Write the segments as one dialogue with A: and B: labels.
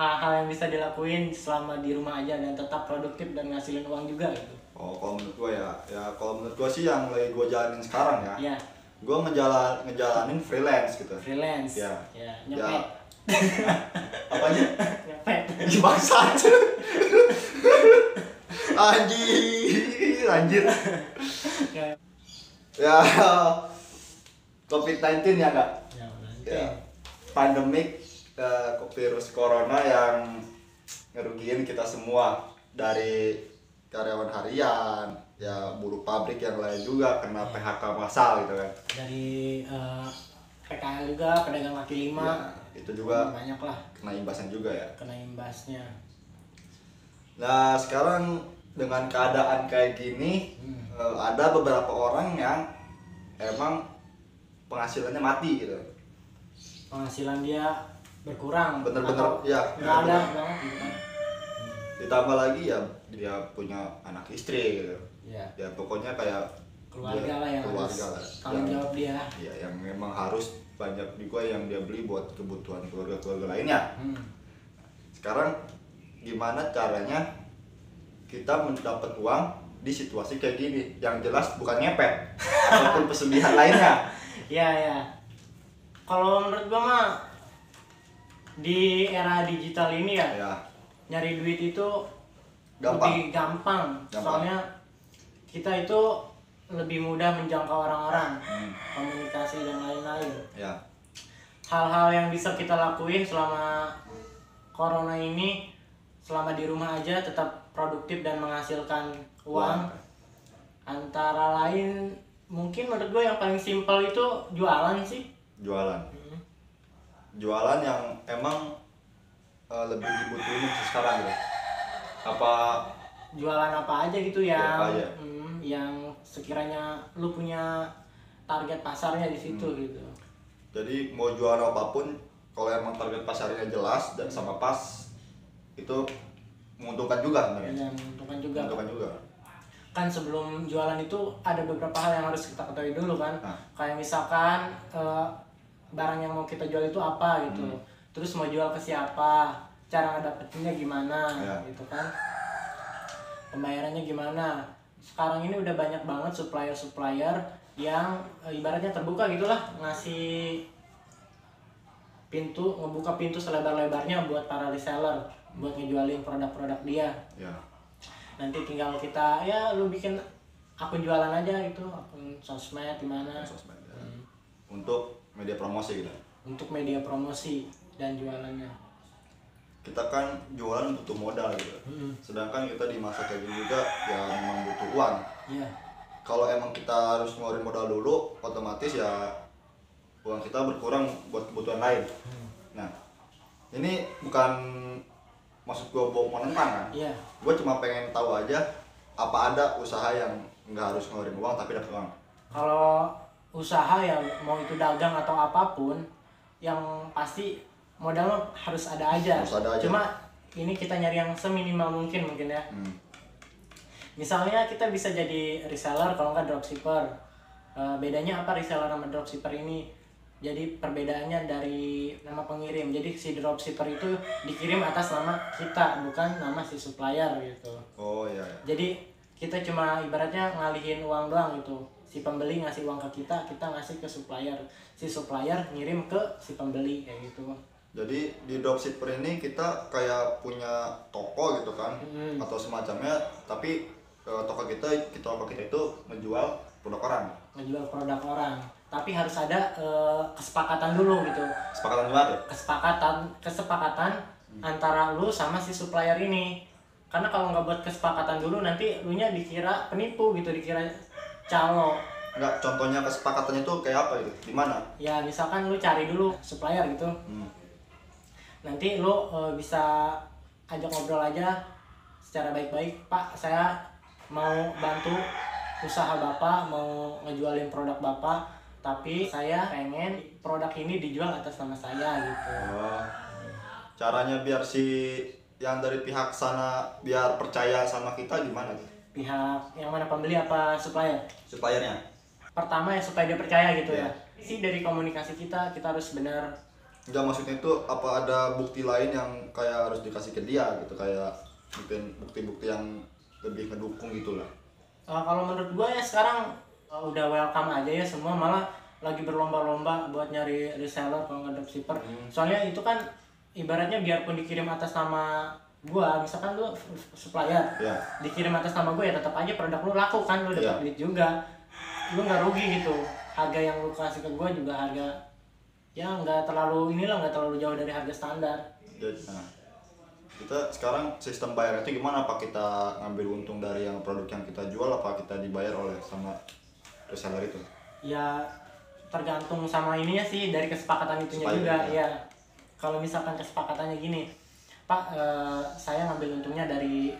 A: hal-hal yang bisa dilakuin selama di rumah aja dan tetap produktif dan ngasilin uang juga gitu.
B: Oh, kalau menurut gue ya kalau menurut gue sih yang lagi gue jalanin sekarang ya.
A: Iya.
B: Gue ngejalanin freelance gitu.
A: Freelance.
B: Ya.
A: Ya,
B: Ya.
A: nyepet.
B: Apa aja?
A: Nyepet.
B: Bangsat. Anjir.
A: Ya.
B: Ya. COVID-19 ya enggak?
A: Ya, nanti.
B: Ya. Pandemik virus corona yang ngerugiin kita semua, dari karyawan harian, ya buruh pabrik yang lain juga kena PHK massal gitu kan.
A: Dari PKL juga, pedagang kaki lima.
B: Ya, itu juga
A: banyak lah
B: kena imbasnya juga ya.
A: kena imbasnya.
B: Nah, sekarang dengan keadaan kayak gini, ada beberapa orang yang emang penghasilannya mati gitu.
A: Penghasilan dia berkurang.
B: Bener-bener,
A: atau
B: ya,
A: nggak ada
B: bener-bener.
A: banget gitu kan.
B: Ditambah lagi ya dia punya anak istri gitu.
A: Ya,
B: Ya pokoknya kayak
A: keluarga lah yang
B: keluarga
A: harus
B: lah.
A: tanggung
B: Yang-
A: jawab dia.
B: Ya, yang memang harus banyak juga yang dia beli buat kebutuhan keluarga-keluarga lainnya. Sekarang gimana caranya kita mendapat uang di situasi kayak gini? Yang jelas bukan ngepet ataupun pesugihan lainnya.
A: Ya. Kalau menurut gua mah di era digital ini ya,
B: Ya,
A: nyari duit itu
B: Gampang.
A: lebih gampang. Soalnya kita itu lebih mudah menjangkau orang-orang, komunikasi dan lain-lain.
B: ya,
A: Hal-hal yang bisa kita lakuin selama corona ini, selama di rumah aja tetap produktif dan menghasilkan uang. Antara lain mungkin menurut gue yang paling simpel itu jualan sih.
B: jualan. Jualan yang emang lebih dibutuhin sekarang gitu. Apa
A: Jualan apa aja gitu yang
B: apa aja?
A: yang sekiranya lu punya target pasarnya di situ gitu.
B: Jadi mau jualan apapun, kalau emang target pasarnya jelas dan sama pas, itu menguntungkan juga sebenarnya.
A: Ya, menguntungkan juga.
B: Menguntungkan juga.
A: Kan sebelum jualan itu ada beberapa hal yang harus kita ketahui dulu kan.
B: Nah.
A: Kayak misalkan barang yang mau kita jual itu apa gitu. Terus mau jual ke siapa, cara ngedapetinnya gimana
B: Ya.
A: gitu kan. Pembayarannya gimana. Sekarang ini udah banyak banget supplier-supplier yang ibaratnya terbuka gitulah, ngasih pintu, ngebuka pintu selebar-lebarnya buat para reseller buat ngejualin produk-produk dia.
B: Ya.
A: Nanti tinggal kita ya lu bikin akun jualan aja gitu, akun sosmed di mana
B: Sosmed, ya. Untuk media promosi gitu.
A: untuk media promosi dan jualannya.
B: Kita kan jualan butuh modal gitu. Sedangkan kita di masa kayak gini juga ya memang butuh uang.
A: Iya.
B: Kalau emang kita harus ngeluarin modal dulu, otomatis ya uang kita berkurang buat kebutuhan lain. Nah, ini bukan maksud gue mau menentang kan.
A: Iya.
B: Gue cuma pengen tahu aja apa ada usaha yang nggak harus ngeluarin uang tapi dapat uang.
A: Kalau usaha ya mau itu dagang atau apapun, yang pasti modal harus ada aja.
B: Harus ada aja.
A: Cuma ini kita nyari yang seminimal mungkin ya. Misalnya kita bisa jadi reseller kalau nggak dropshipper. Bedanya apa reseller sama dropshipper ini? Jadi perbedaannya dari nama pengirim. Jadi si dropshipper itu dikirim atas nama kita, bukan nama si supplier gitu.
B: Oh iya.
A: Jadi kita cuma ibaratnya ngalihin uang doang gitu. Si pembeli ngasih uang ke kita ngasih ke supplier. Si supplier ngirim ke si pembeli kayak gitu.
B: Jadi di dropshipper ini kita kayak punya toko gitu kan, atau semacamnya, tapi toko kita itu menjual produk orang.
A: Ngejual produk orang. Tapi harus ada kesepakatan dulu gitu.
B: Kesepakatan gimana tuh?
A: Kesepakatan antara lu sama si supplier ini. Karena kalau nggak buat kesepakatan dulu nanti lu nya dikira penipu gitu, dikira calo.
B: Enggak, contohnya kesepakatannya tuh kayak apa gitu? Di mana?
A: Ya misalkan lu cari dulu supplier gitu. Nanti lu bisa ajak ngobrol aja secara baik-baik. Pak, saya mau bantu usaha Bapak, mau ngejualin produk Bapak, tapi saya pengen produk ini dijual atas nama saya gitu.
B: Oh, caranya biar si yang dari pihak sana biar percaya sama kita gimana tuh?
A: Pihak yang mana, pembeli apa supplier?
B: Suppliernya?
A: Pertama ya supaya dia percaya gitu ya. Sih dari komunikasi kita harus benar
B: Enggak, maksudnya itu apa ada bukti lain yang kayak harus dikasih ke dia gitu, kayak mungkin bukti-bukti yang lebih ngedukung gitulah.
A: Kalau menurut gue ya sekarang udah welcome aja ya semua, malah lagi berlomba-lomba buat nyari reseller kalau nggak dropshipper. Soalnya itu kan ibaratnya biarpun dikirim atas nama gua, misalkan lu supplier,
B: Ya.
A: dikirim atas nama gue ya tetap aja produk lu laku kan, lu dapat duit juga, lu nggak rugi gitu. Harga yang lu kasih ke gua juga harga ya nggak terlalu nggak terlalu jauh dari harga standar.
B: Nah, kita sekarang sistem bayar itu gimana? Apa kita ngambil untung dari yang produk yang kita jual, apa kita dibayar oleh sama reseller itu?
A: Ya tergantung sama ininya sih, dari kesepakatan itunya juga ya. Kalau misalkan kesepakatannya gini, Pak, saya ngambil untungnya dari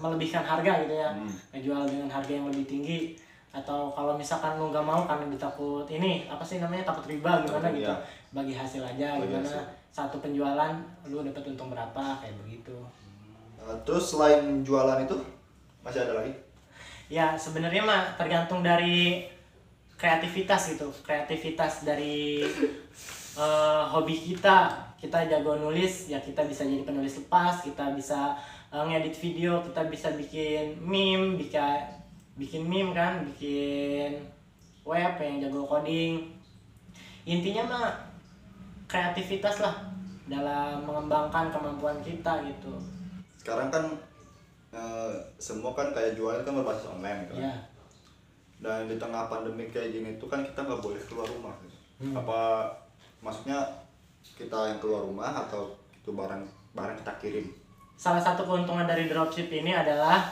A: melebihkan harga gitu ya, ngejual dengan harga yang lebih tinggi, atau kalau misalkan lu nggak mau karena ditakut ini apa sih namanya, takut riba gimana gitu,
B: ya.
A: bagi hasil aja
B: Bagi
A: gimana,
B: hasil.
A: satu penjualan lu dapat untung berapa kayak begitu.
B: Terus selain jualan itu masih ada lagi?
A: Ya sebenarnya mah tergantung dari kreativitas gitu, kreativitas dari hobi kita. Kita jago nulis ya kita bisa jadi penulis lepas, kita bisa ngedit video, kita bisa bikin meme, bikin meme kan, bikin web yang jago coding. Intinya mah kreativitas lah dalam mengembangkan kemampuan kita gitu.
B: Sekarang kan semua kan kayak jualan kan berbasis online gitu.
A: Ya.
B: Dan di tengah pandemi kayak gini tuh kan kita nggak boleh keluar rumah gitu. Apa maksudnya kita yang keluar rumah atau itu barang kita kirim?
A: Salah satu keuntungan dari dropship ini adalah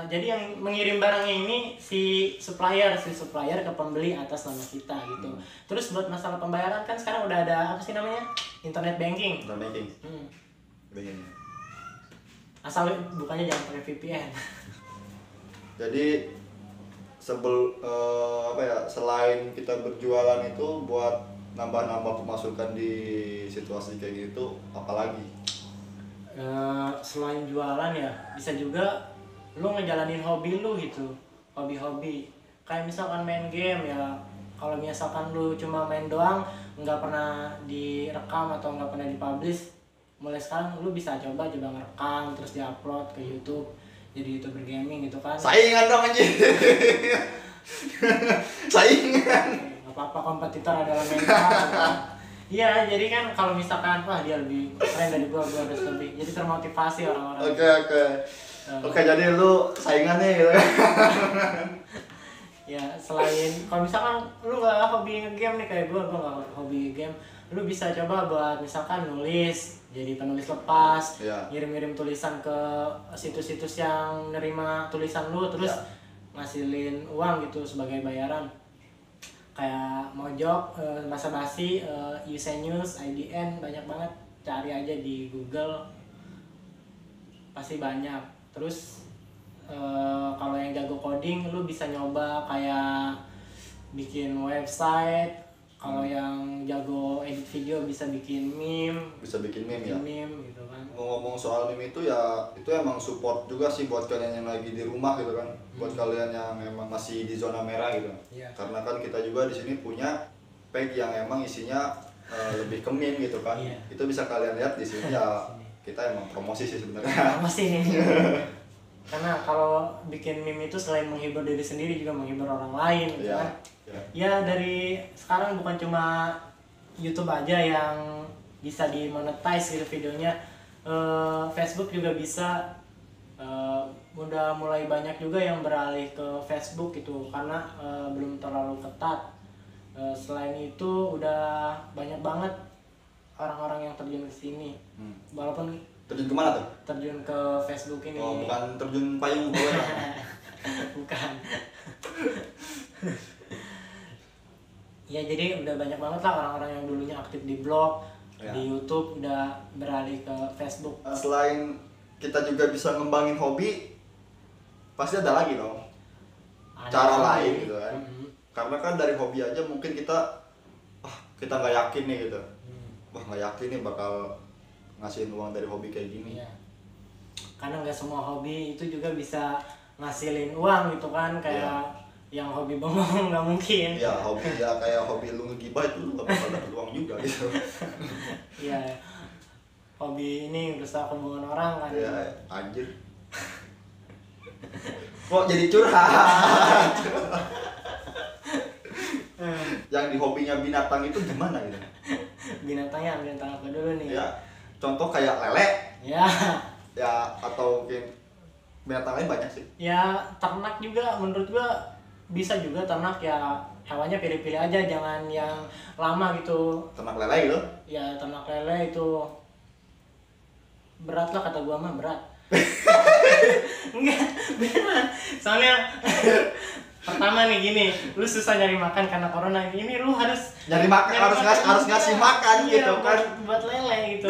A: jadi yang mengirim barangnya ini si supplier ke pembeli atas nama kita gitu. Terus buat masalah pembayaran kan sekarang udah ada apa sih namanya, internet banking.
B: Internet banking. Banking.
A: Asal bukannya jangan pakai VPN.
B: Jadi selain kita berjualan itu buat nambah pemasukan di situasi kayak gitu, apalagi?
A: Selain jualan ya bisa juga lu ngejalanin hobi lu gitu, hobi-hobi kayak misalkan main game ya. Kalau misalkan lu cuma main doang, nggak pernah direkam atau nggak pernah dipublish, mulai sekarang lu bisa coba ngerekam terus diupload ke YouTube, jadi YouTuber gaming gitu kan.
B: Saingan dong anjir. Saingan.
A: Nggak apa-apa, kompetitor adalah mental. Iya, jadi kan kalau misalkan wah dia lebih keren dari gua harus lebih, jadi termotivasi orang-orang.
B: Oke, jadi lu saingannya gitu.
A: Ya selain kalau misalkan lu nggak hobi ngegame nih kayak gua nggak hobi game, lu bisa coba buat misalkan nulis, jadi penulis lepas, ngirim-ngirim tulisan ke situs-situs yang nerima tulisan lu, terus ngasilin uang gitu sebagai bayaran. Kayak Mojok, Basa-Basi, Usenews, IDN, banyak banget, cari aja di Google pasti banyak. Terus kalau yang jago coding lu bisa nyoba kayak bikin website. Kalau yang jago edit video bisa bikin meme.
B: Bisa bikin meme ya.
A: Meme gitu kan.
B: Ngomong soal meme itu ya, itu emang support juga sih buat kalian yang lagi di rumah gitu kan. Buat kalian yang emang masih di zona merah gitu. Karena kan kita juga di sini punya page yang emang isinya lebih ke meme gitu kan. Itu bisa kalian lihat di sini ya. Kita emang promosi sih sebenarnya.
A: Promosi nih. Karena kalau bikin meme itu selain menghibur diri sendiri juga menghibur orang lain gitu kan. Ya dari sekarang bukan cuma YouTube aja yang bisa dimonetize gitu videonya, Facebook juga bisa. Udah mulai banyak juga yang beralih ke Facebook gitu karena belum terlalu ketat. Selain itu udah banyak banget orang-orang yang terjun ke sini. Walaupun
B: terjun kemana tuh?
A: Terjun ke Facebook ini.
B: Oh, bukan terjun payung gue.
A: Bukan. Ya jadi udah banyak banget lah orang-orang yang dulunya aktif di blog, di YouTube udah beralih ke Facebook.
B: Selain kita juga bisa ngembangin hobi, pasti ada lagi dong cara lain gitu kan. Karena kan dari hobi aja mungkin kita nggak yakin nih gitu. Nggak yakin nih bakal ngasihin uang dari hobi kayak gini.
A: Karena nggak semua hobi itu juga bisa ngasilin uang gitu kan, kayak yang hobi bengong nggak mungkin.
B: Ya hobi ya kayak hobi lu ngegibah itu lu gak bakal dapet uang juga gitu.
A: Iya, hobi ini berusaha hubungan orang kan.
B: Ya anjir. Kok jadi curhat? Yang di hobinya binatang itu gimana gitu?
A: Binatang apa dulu nih?
B: Ya contoh kayak lele
A: Ya,
B: ya atau mungkin binatang lain banyak sih.
A: ya ternak juga menurut gua bisa juga ternak ya, hewannya pilih-pilih aja, jangan yang lama gitu.
B: Ternak lele gitu.
A: Ya ternak lele itu berat lah kata gua mah, berat. Enggak, beneran. Soalnya pertama nih gini, lu susah nyari makan karena corona ini, lu harus
B: Nyari makan, harus ngasih makan
A: iya,
B: gitu kan.
A: buat lele gitu.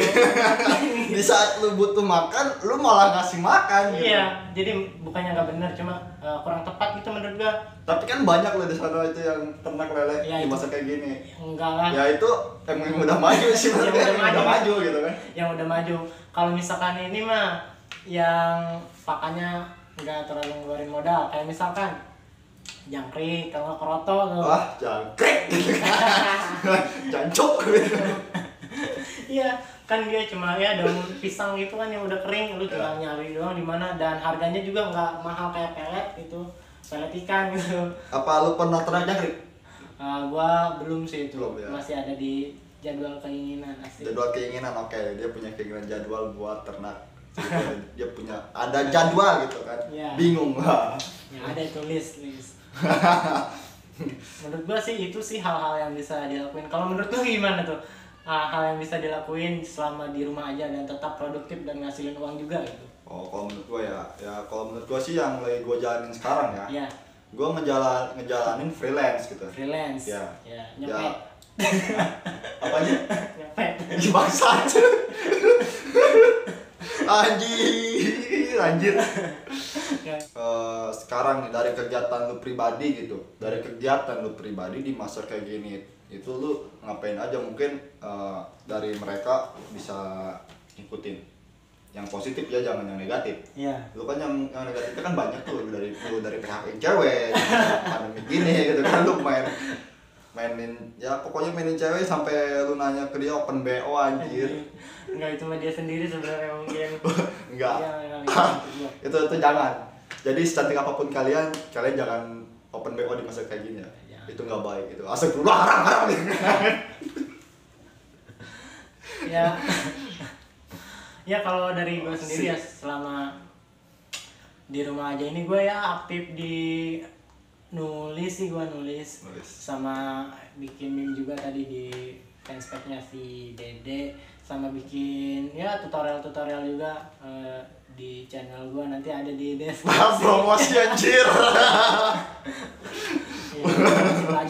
B: Di saat lu butuh makan, lu malah ngasih makan gitu.
A: Iya, jadi bukannya nggak benar, cuma kurang tepat gitu menurut gua.
B: Tapi kan banyak loh di sana itu yang ternak lele
A: Ya,
B: di
A: itu.
B: masa kayak gini.
A: Enggak lah.
B: Ya itu emang yang udah maju sih
A: Yang
B: menurut gue,
A: udah
B: yang udah
A: maju.
B: maju gitu kan.
A: Yang udah maju. Kalau misalkan ini mah yang pakannya nggak terlalu ngeluarin modal, kayak misalkan jangkrik, kalau nggak keroto tuh.
B: Wah, jangkrik. Jancuk gitu.
A: Iya, kan dia cuma ya daun pisang gitu kan yang udah kering, lu tinggal nyari doang di mana, dan harganya juga nggak mahal kayak pelet gitu, pelet ikan gitu.
B: Apa lu pernah ternak jangkrik?
A: Gua belum sih itu,
B: Belum, ya.
A: masih ada di jadwal keinginan asli.
B: Jadwal keinginan, oke. Dia punya keinginan jadwal buat ternak. Dia punya ada jadwal gitu kan.
A: Iya.
B: Bingung lah.
A: Ya ada itu list. Menurut gua sih itu sih hal-hal yang bisa dilakuin. Kalau menurut lu gimana tuh? Hal yang bisa dilakuin selama di rumah aja dan tetap produktif dan ngasilin uang juga gitu.
B: Oh, kalau menurut gua ya kalau menurut gua sih yang lagi gua jalanin sekarang ya.
A: Iya,
B: Gua ngejalanin freelance gitu.
A: freelance.
B: Ya.
A: Ya, nyepet.
B: Apa aja?
A: Nyepet.
B: Ih, bangsat. Anjir.
A: Ya.
B: Sekarang nih dari kegiatan lu pribadi gitu, dari kegiatan lu pribadi di masa kayak gini, itu lu ngapain aja? Mungkin dari mereka bisa ngikutin yang positif ya, jangan yang negatif.
A: Iya.
B: Lu kan yang negatifnya kan banyak tuh, dari PHP cewek, pandemi gini gitu kan, lu mainin ya pokoknya mainin cewek sampai lu nanya ke dia open BO anjir.
A: Enggak, itu mah dia sendiri sebenarnya mungkin.
B: Enggak.
A: Iya,
B: itu jangan. Jadi secantik apapun kalian jangan open BO di masa kayak gini ya.
A: Ya.
B: Itu nggak baik itu. Astagfirullah, haram.
A: Ya. Ya kalau dari gue sendiri ya, selama di rumah aja ini gue ya aktif di nulis sih, gue nulis sama bikin meme juga tadi di fanspage-nya si Dede, sama bikin ya tutorial juga di channel gue, nanti ada di deskripsi.
B: Promosi anjir.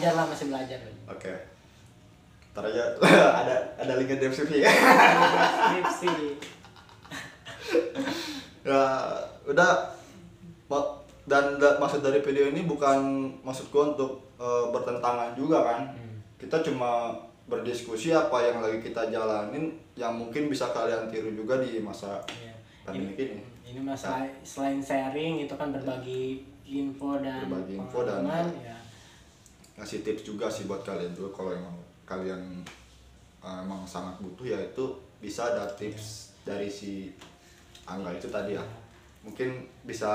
A: Ya, masih belajar.
B: Oke. Ntar aja ada link di deskripsi.
A: Deskripsi.
B: Ya udah, dan maksud dari video ini bukan maksud gua untuk bertentangan juga kan. Kita cuma berdiskusi apa yang lagi kita jalanin yang mungkin bisa kalian tiru juga di masa pandemi ini.
A: Ini masa selain sharing itu kan berbagi info dan
B: pengalaman,
A: ya.
B: Ngasih tips juga sih buat kalian juga kalau emang kalian emang sangat butuh, ya itu bisa ada tips dari si Angga itu tadi ya. Mungkin bisa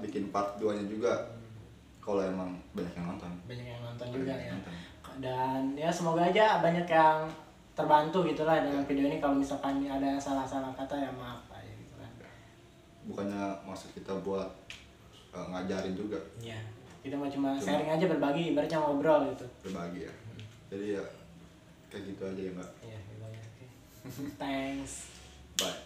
B: bikin part 2-nya juga kalau emang banyak yang nonton.
A: Banyak yang nonton juga ya. Dan ya semoga aja banyak yang terbantu gitulah dengan video ini. Kalau misalkan ada salah-salah kata ya maaf aja gitu kan.
B: Bukannya maksud kita buat ngajarin juga.
A: Iya. Kita mau cuma sharing aja, berbagi, ibaratnya ngobrol gitu.
B: Berbagi ya. Jadi ya kayak gitu aja ya, Mbak.
A: Iya, gitu aja. Oke. Thanks.
B: Bye.